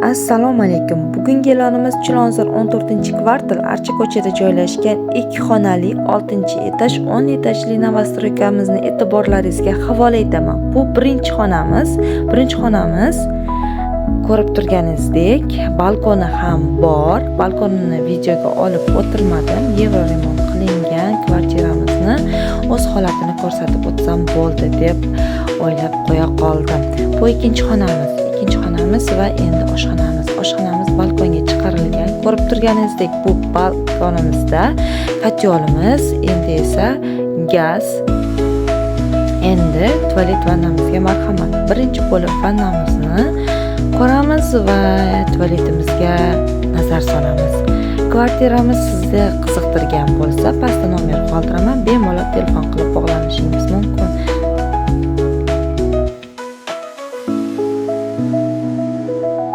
Assalomu alaykum. Bugungi e'lonimiz Chilonzor 14-kvartal Archa ko'chada joylashgan 2 xonali 6-etaj 10 etajli novostrojkamizni e'tiborlaringizga havola etaman. Bu birinchi xonamiz. Ko'rib turganingizdek, balkoni ham bor. Balkonini videoga olib o'tirmadim. Yevro remont qilingan kvartiramizni o'z holatini ko'rsatib o'tsam bo'ldi deb o'ylab qo'ya qoldim. Bu ikkinchi xonamiz va endi oshxonamiz balkonga chiqarilgan. Ko'rib turganingizdek, bu balkonimizda kotyolimiz, endi esa gaz. Endi tualet vannamizga marhamat. Birinchi bo'lib vannamizni ko'ramiz va tualetimizga nazar solamiz. Kvartiramiz sizni qiziqtirgan bo'lsa, pastda nomer qoldiraman, bemalol telefon qilib bog'lanishingiz mumkin.